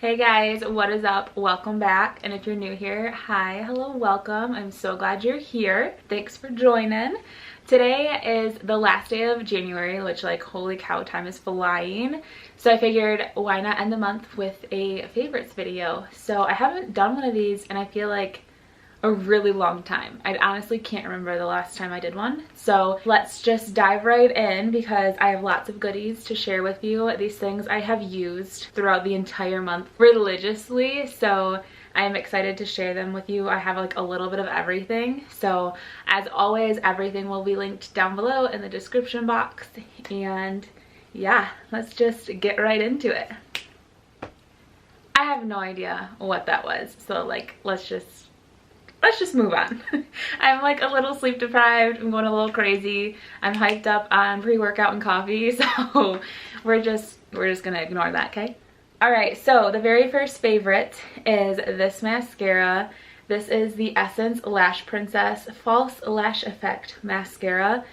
Hey guys, what is up? Welcome back. And if you're new here, hi, hello, welcome. I'm so glad you're here. Thanks for joining. Today is the last day of January, which, like, holy cow, time is flying. So I figured, why not end the month with a favorites video? So I haven't done one of these and I feel like a really long time. I honestly can't remember the last time I did one. So let's just dive right in because I have lots of goodies to share with you. These things I have used throughout the entire month religiously, so I'm excited to share them with you. I have like a little bit of everything. So as always, everything will be linked down below in the description box. And yeah, let's just get right into it. I have no idea what that was. So like, let's just move on. I'm like a little sleep deprived. I'm going a little crazy. I'm hyped up on pre-workout and coffee, so we're just gonna ignore that, okay? All right, so the very first favorite is this mascara. This is the Essence Lash Princess False Lash Effect Mascara.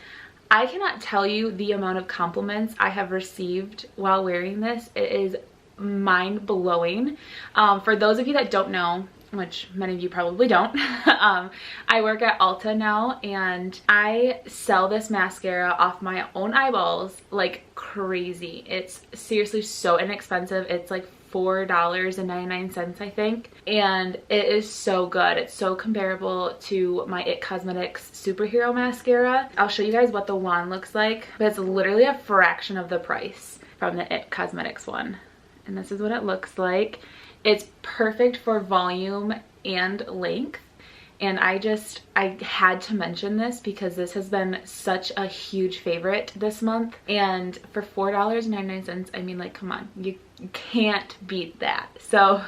I cannot tell you the amount of compliments I have received while wearing this. It is mind-blowing. For those of you that don't know, which many of you probably don't, I work at Ulta now and I sell this mascara off my own eyeballs like crazy. It's seriously so inexpensive. It's like $4.99, I think, and it is so good. It's so comparable to my IT Cosmetics Superhero Mascara. I'll show you guys what the wand looks like, but it's literally a fraction of the price from the IT Cosmetics one. And this is what it looks like. It's perfect for volume and length. And I had to mention this because this has been such a huge favorite this month. And for $4.99, I mean, like, come on, you can't beat that. So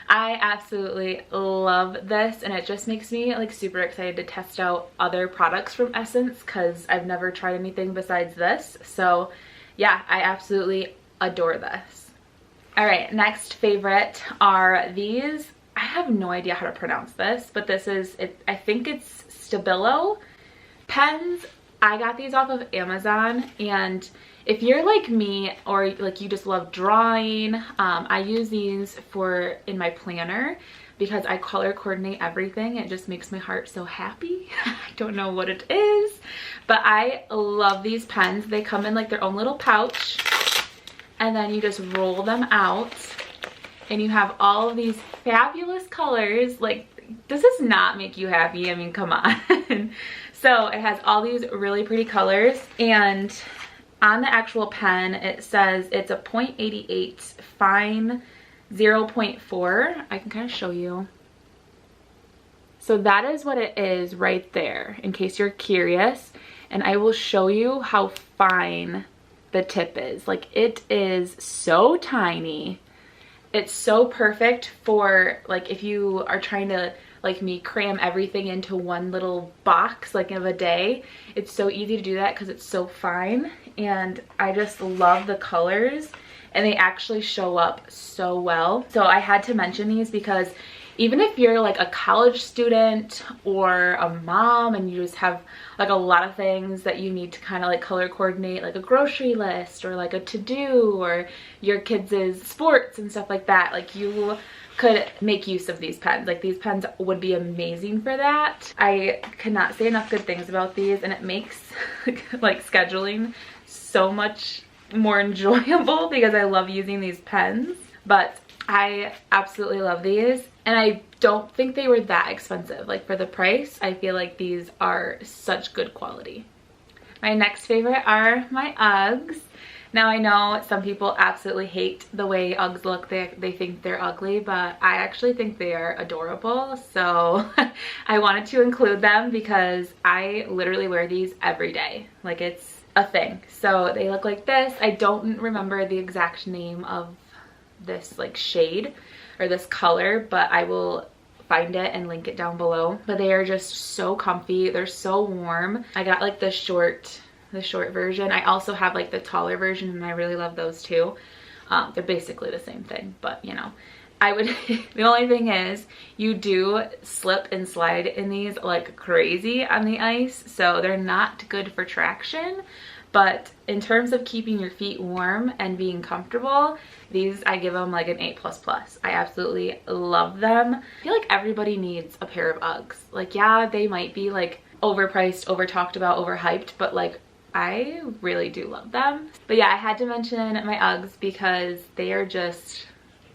I absolutely love this, and it just makes me like super excited to test out other products from Essence because I've never tried anything besides this. So yeah, I absolutely adore this. All right, next favorite are these. I have no idea how to pronounce this, but this is it. I think it's Stabilo pens. I got these off of Amazon, and if you're like me or like you just love drawing, I use these in my planner because I color coordinate everything. It just makes my heart so happy. I don't know what it is, but I love these pens. They come in like their own little pouch, and then you just roll them out and you have all of these fabulous colors. Like, this does not make you happy. I mean, come on. So it has all these really pretty colors, and on the actual pen it says it's a 0.88 fine 0.4. I can kind of show you. So that is what it is right there, in case you're curious, and I will show you how fine the tip is. Like, it is so tiny. It's so perfect for like if you are trying to, like me, cram everything into one little box like of a day. It's so easy to do that because it's so fine, and I just love the colors, and they actually show up so well. So I had to mention these because even if you're like a college student or a mom and you just have like a lot of things that you need to kind of like color coordinate, like a grocery list or like a to-do or your kids' sports and stuff like that, like you could make use of these pens. Like, these pens would be amazing for that. I cannot say enough good things about these, and it makes like scheduling so much more enjoyable because I love using these pens. But I absolutely love these, and I don't think they were that expensive. Like, for the price, I feel like these are such good quality. My next favorite are my Uggs. Now, I know some people absolutely hate the way Uggs look. They think they're ugly, but I actually think they are adorable. So I wanted to include them because I literally wear these every day. Like, it's a thing. So they look like this. I don't remember the exact name of this like shade or this color, but I will find it and link it down below. But they are just so comfy. They're so warm. I got like the short version. I also have like the taller version, and I really love those too. They're basically the same thing, but you know, I would the only thing is you do slip and slide in these like crazy on the ice, so they're not good for traction, But in terms of keeping your feet warm and being comfortable, these, I give them like an A++. I absolutely love them. I feel like everybody needs a pair of Uggs. Like, yeah, they might be like overpriced, over talked about, overhyped, but like I really do love them. But yeah, I had to mention my Uggs because they are just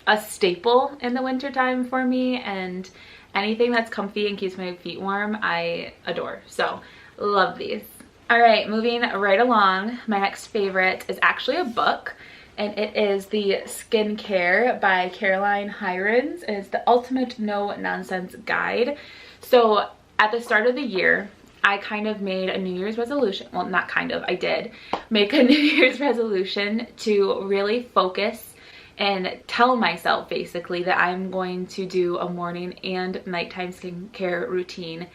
a staple in the winter time for me, and anything that's comfy and keeps my feet warm, I adore. So love these. All right, moving right along, my next favorite is actually a book, and it is the Skincare by Caroline Hirons, and it's the ultimate no nonsense guide. So at the start of the year, I kind of made a New Year's resolution. Well, not kind of, I did make a New Year's resolution to really focus and tell myself basically that I'm going to do a morning and nighttime skincare routine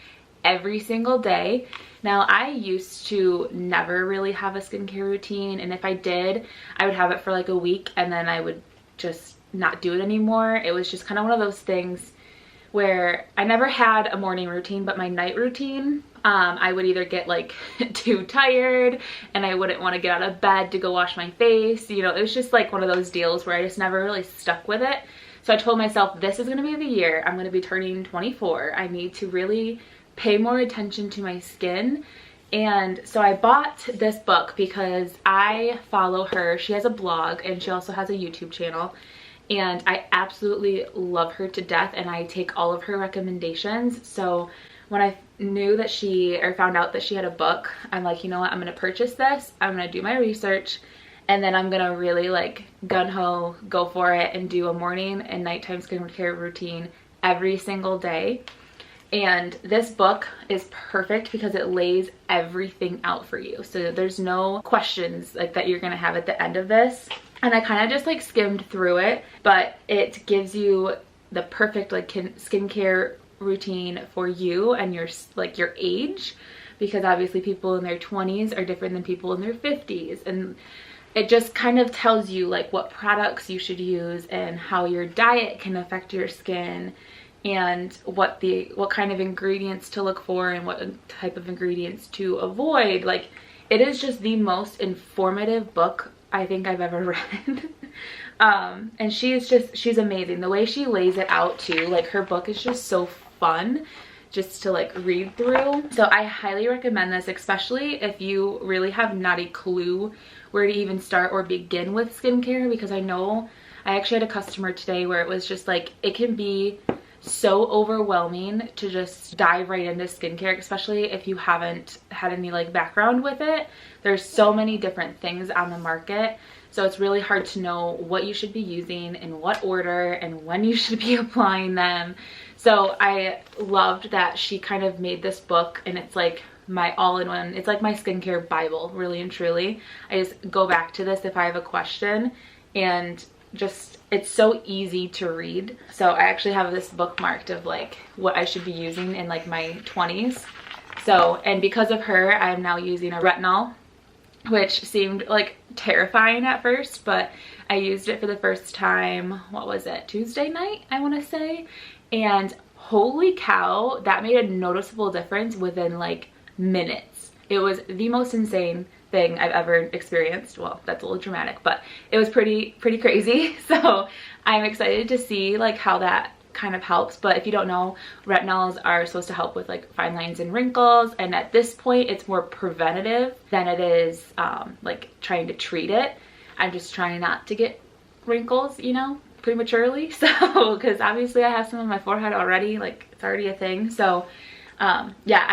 every single day. Now, I used to never really have a skincare routine, and if I did, I would have it for like a week and then I would just not do it anymore. It was just kind of one of those things where I never had a morning routine, but my night routine, I would either get like too tired and I wouldn't want to get out of bed to go wash my face. You know, it was just like one of those deals where I just never really stuck with it. So I told myself, this is going to be the year. I'm going to be turning 24. I need to really pay more attention to my skin. And so I bought this book because I follow her. She has a blog and she also has a YouTube channel, and I absolutely love her to death, and I take all of her recommendations. So when I knew that found out that she had a book, I'm like, you know what, I'm gonna purchase this, I'm gonna do my research, and then I'm gonna really like gung-ho go for it and do a morning and nighttime skincare routine every single day. And this book is perfect because it lays everything out for you. So there's no questions like that you're gonna have at the end of this. And I kind of just like skimmed through it, but it gives you the perfect like skincare routine for you and your age, because obviously people in their 20s are different than people in their 50s, and it just kind of tells you like what products you should use and how your diet can affect your skin, and what kind of ingredients to look for and what type of ingredients to avoid. Like, it is just the most informative book I think I've ever read. And she's amazing. The way she lays it out too, like her book is just so fun just to like read through. So I highly recommend this, especially if you really have not a clue where to even start or begin with skincare, because I know I actually had a customer today where it was just like, it can be so overwhelming to just dive right into skincare, especially if you haven't had any like background with it. There's so many different things on the market, so it's really hard to know what you should be using, in what order, and when you should be applying them. So I loved that she kind of made this book, and it's like my all-in-one. It's like my skincare Bible, really and truly. I just go back to this if I have a question, and just, it's so easy to read. So I actually have this bookmarked of like what I should be using in like my 20s. So, and because of her, I'm now using a retinol, which seemed like terrifying at first, but I used it for the first time, what was it, Tuesday night, I want to say, and holy cow, that made a noticeable difference within like minutes. It was the most insane thing I've ever experienced. Well, that's a little dramatic, but it was pretty crazy. So I'm excited to see like how that kind of helps. But if you don't know, retinols are supposed to help with like fine lines and wrinkles, and at this point it's more preventative than it is like trying to treat it. I'm just trying not to get wrinkles, you know, prematurely. So because obviously I have some on my forehead already, like it's already a thing. So yeah,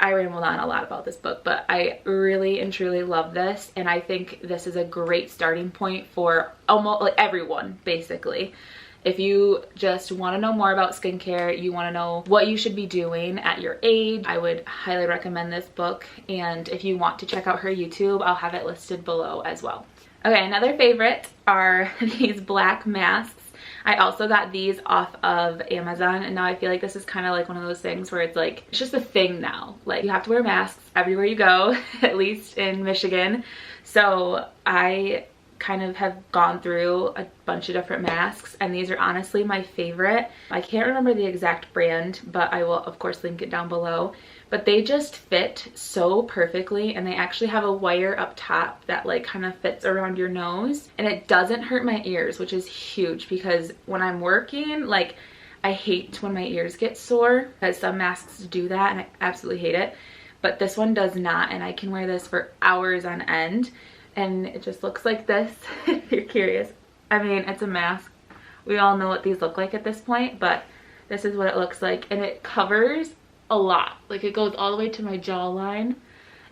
I rambled on a lot about this book, but I really and truly love this, and I think this is a great starting point for almost like everyone, basically. If you just want to know more about skincare, you want to know what you should be doing at your age, I would highly recommend this book. And if you want to check out her YouTube, I'll have it listed below as well. Okay, another favorite are these black masks. I also got these off of Amazon, and now I feel like this is kind of like one of those things where it's like, it's just a thing now. Like, you have to wear masks everywhere you go, at least in Michigan. So I kind of have gone through a bunch of different masks, and these are honestly my favorite. I can't remember the exact brand, but I will of course link it down below. But they just fit so perfectly, and they actually have a wire up top that like kind of fits around your nose, and it doesn't hurt my ears, which is huge because when I'm working, like, I hate when my ears get sore because some masks do that and I absolutely hate it. But this one does not, and I can wear this for hours on end, and it just looks like this. If you're curious, I mean, it's a mask. We all know what these look like at this point, but this is what it looks like, and it covers a lot. Like, it goes all the way to my jawline,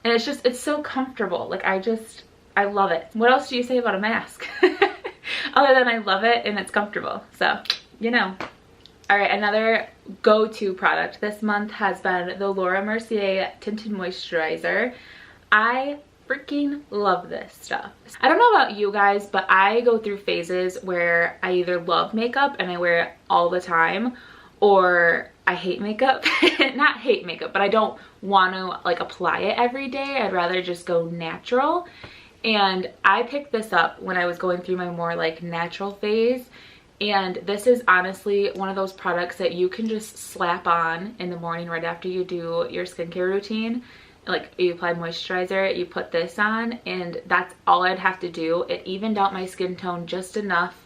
and it's so comfortable. Like, I love it. What else do you say about a mask? Other than I love it and it's comfortable. So, you know. All right, another go-to product this month has been the Laura Mercier Tinted Moisturizer. I freaking love this stuff. I don't know about you guys, but I go through phases where I either love makeup and I wear it all the time, or I hate makeup. Not hate makeup, but I don't want to like apply it every day. I'd rather just go natural. And I picked this up when I was going through my more like natural phase. And this is honestly one of those products that you can just slap on in the morning right after you do your skincare routine. Like, you apply moisturizer, you put this on, and that's all I'd have to do. It evened out my skin tone just enough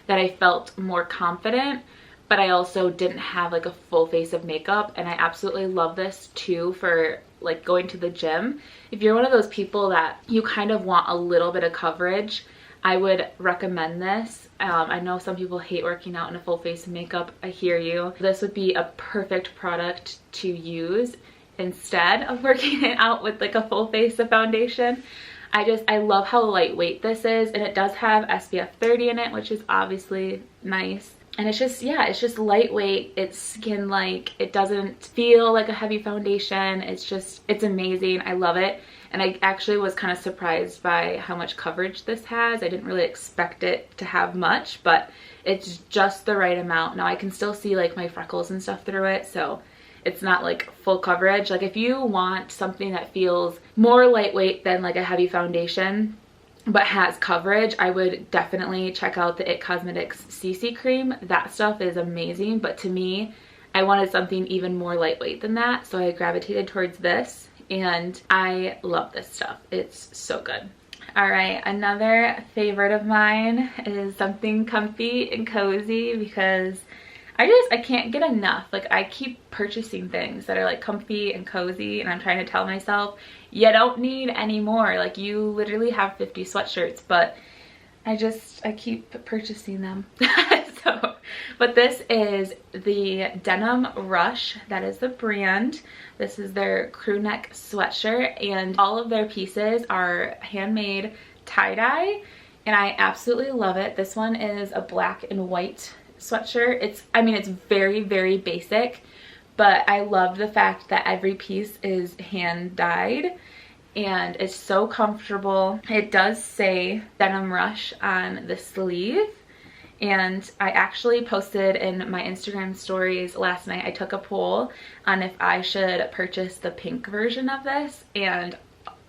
that I felt more confident, but I also didn't have like a full face of makeup. And I absolutely love this too for like going to the gym. If you're one of those people that you kind of want a little bit of coverage, I would recommend this. I know some people hate working out in a full face of makeup. I hear you. This would be a perfect product to use instead of working it out with like a full face of foundation. I love how lightweight this is, and it does have SPF 30 in it, which is obviously nice. And it's just, yeah, it's just lightweight. It's skin-like. It doesn't feel like a heavy foundation. It's amazing. I love it. And I actually was kind of surprised by how much coverage this has. I didn't really expect it to have much, but it's just the right amount. Now I can still see like my freckles and stuff through it, so it's not like full coverage. Like, if you want something that feels more lightweight than like a heavy foundation but has coverage, I would definitely check out the IT Cosmetics CC cream. That stuff is amazing, but to me, I wanted something even more lightweight than that, so I gravitated towards this, and I love this stuff. It's so good. All right, another favorite of mine is something comfy and cozy, because I can't get enough. Like, I keep purchasing things that are like comfy and cozy, and I'm trying to tell myself, you don't need any more. Like, you literally have 50 sweatshirts, but I keep purchasing them. But this is the Denim Rush. That is the brand. This is their crew neck sweatshirt, and all of their pieces are handmade tie-dye, and I absolutely love it. This one is a black and white sweatshirt. It's very, very basic, but I love the fact that every piece is hand dyed, and it's so comfortable. It does say Denim Rush on the sleeve, and I actually posted in my Instagram stories last night, I took a poll on if I should purchase the pink version of this, and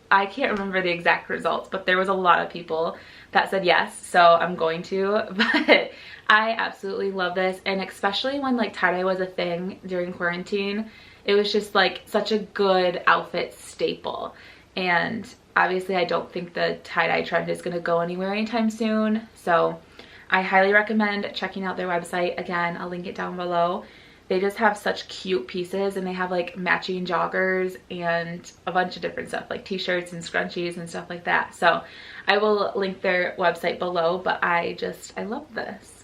I can't remember the exact results, but there was a lot of people that said yes, so I'm going to. But I absolutely love this, and especially when like tie-dye was a thing during quarantine, it was just like such a good outfit staple. And obviously I don't think the tie-dye trend is going to go anywhere anytime soon, so I highly recommend checking out their website. Again, I'll link it down below. They just have such cute pieces, and they have like matching joggers and a bunch of different stuff like t-shirts and scrunchies and stuff like that. So I will link their website below, but I love this.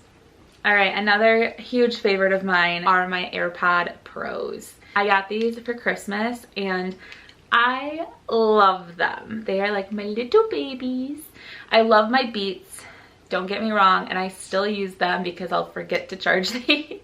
All right, another huge favorite of mine are my AirPod Pros. I got these for Christmas, and I love them. They are like my little babies. I love my Beats. Don't get me wrong, and I still use them because I'll forget to charge these,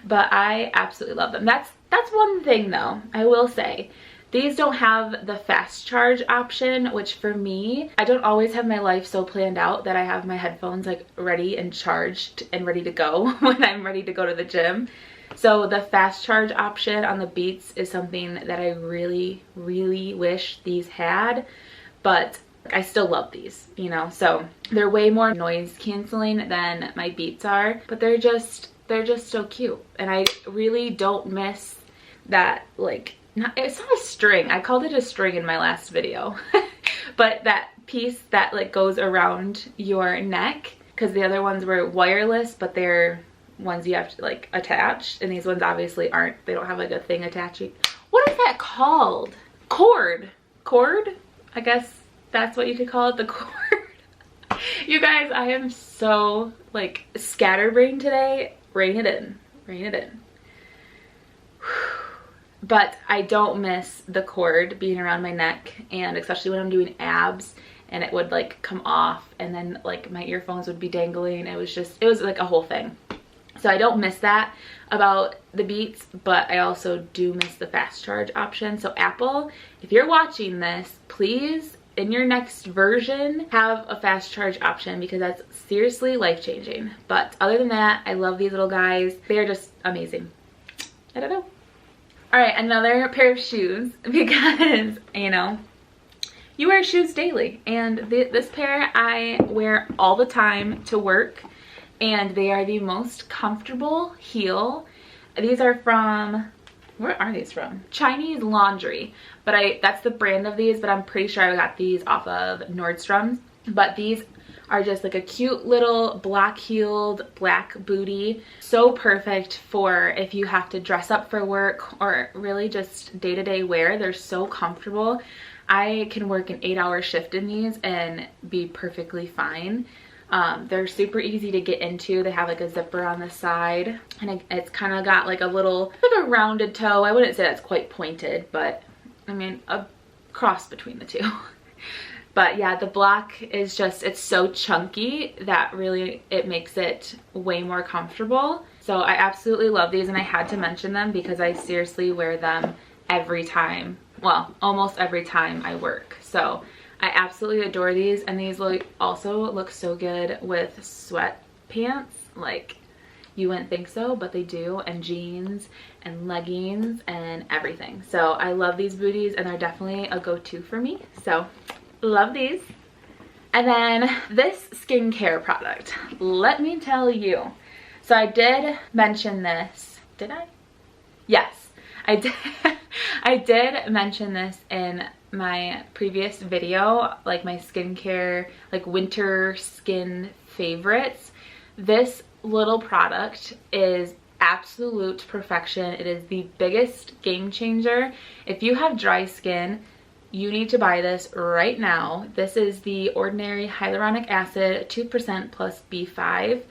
but I absolutely love them. That's one thing though, I will say. These don't have the fast charge option, which for me, I don't always have my life so planned out that I have my headphones like ready and charged and ready to go when I'm ready to go to the gym. So the fast charge option on the Beats is something that I really, really wish these had, but I still love these, you know, so they're way more noise canceling than my Beats are, but they're just so cute. And I really don't miss that, like, it's not a string. I called it a string in my last video, but that piece that like goes around your neck, because the other ones were wireless, but they're ones you have to like attach, and these ones obviously aren't. They don't have like a thing attaching. What is that called? Cord? I guess that's what you could call it, the cord. You guys, I am so like scatterbrained today. Rein it in. But I don't miss the cord being around my neck, and especially when I'm doing abs and it would like come off and then like my earphones would be dangling. It was like a whole thing. So I don't miss that about the Beats, but I also do miss the fast charge option. So Apple, if you're watching this, please, in your next version, have a fast charge option, because that's seriously life-changing. But other than that, I love these little guys. They are just amazing. I don't know. All right, another pair of shoes, because, you know, you wear shoes daily. And this pair I wear all the time to work. And they are the most comfortable heel. These are from, where are these from? Chinese Laundry. But that's the brand of these, but I'm pretty sure I got these off of Nordstrom's. But these are just like a cute little black-heeled black booty. So perfect for if you have to dress up for work or really just day-to-day wear. They're so comfortable. I can work an 8-hour shift in these and be perfectly fine. They're super easy to get into. They have like a zipper on the side, and it's kind of got like a little, like a rounded toe. I wouldn't say that's quite pointed, but I mean a cross between the two. But yeah, the black is just, it's so chunky that really it makes it way more comfortable. So I absolutely love these, and I had to mention them because I seriously wear them every time, well, almost every time I work. So I absolutely adore these, and these also look so good with sweatpants. Like, you wouldn't think so, but they do, and jeans and leggings and everything. So I love these booties, and they're definitely a go-to for me. So love these. And then this skincare product, let me tell you. So I did mention this. Did I? Yes, I did. I did mention this in my previous video, like my skincare, like winter skin favorites. This little product is absolute perfection. It is the biggest game changer. If you have dry skin, you need to buy this right now. This is the Ordinary Hyaluronic Acid 2% plus B5.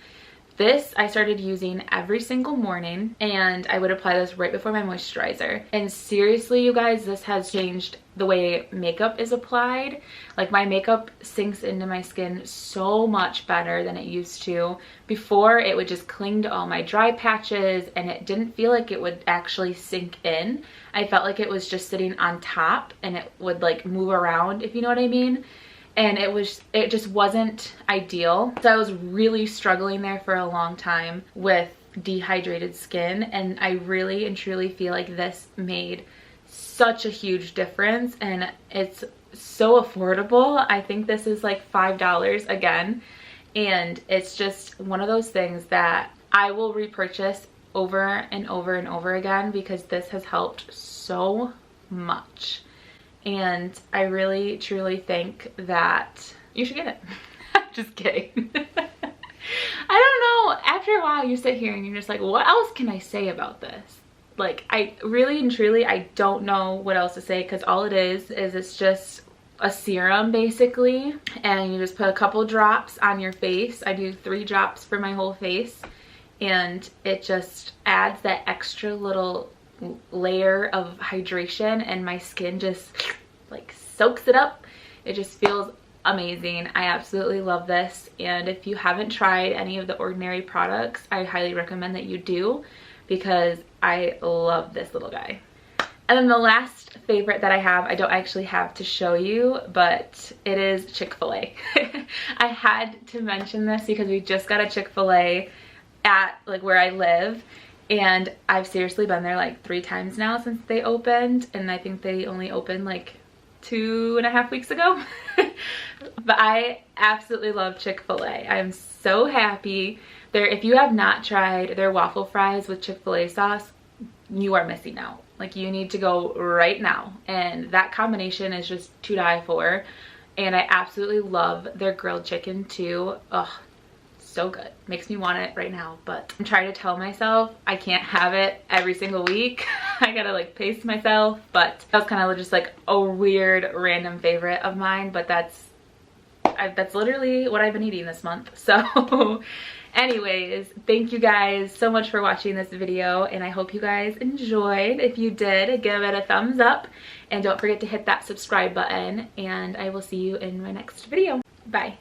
This I started using every single morning, and I would apply this right before my moisturizer. And seriously, you guys, this has changed the way makeup is applied. Like, my makeup sinks into my skin so much better than it used to. Before, it would just cling to all my dry patches, and it didn't feel like it would actually sink in. I felt like it was just sitting on top, and it would like move around, if you know what I mean. And it just wasn't ideal. So I was really struggling there for a long time with dehydrated skin, and I really and truly feel like this made such a huge difference, and it's so affordable. I think this is like $5 again, and it's just one of those things that I will repurchase over and over and over again, because this has helped so much. And I really truly think that you should get it. Just kidding. I don't know, after a while you sit here and you're just like, what else can I say about this? Like, I really and truly, I don't know what else to say, because all it is it's just a serum basically, and you just put a couple drops on your face. I do 3 drops for my whole face, and it just adds that extra little layer of hydration, and my skin just like soaks it up. It just feels amazing. I absolutely love this, and if you haven't tried any of the Ordinary products, I highly recommend that you do, because I love this little guy. And then the last favorite that I have, I don't actually have to show you, but it is Chick-fil-A. I had to mention this because we just got a Chick-fil-A at like where I live, and I've seriously been there like 3 times now since they opened, and I think they only opened like 2.5 weeks ago. But I absolutely love Chick-fil-A. I'm so happy. If you have not tried their waffle fries with Chick-fil-A sauce, you are missing out. Like, you need to go right now. And that combination is just to die for. And I absolutely love their grilled chicken too. Ugh, so good. Makes me want it right now. But I'm trying to tell myself I can't have it every single week. I gotta like pace myself. But that was kind of just like a weird random favorite of mine. But that's literally what I've been eating this month. So anyways, thank you guys so much for watching this video, and I hope you guys enjoyed. If you did, give it a thumbs up, and don't forget to hit that subscribe button, and I will see you in my next video. Bye.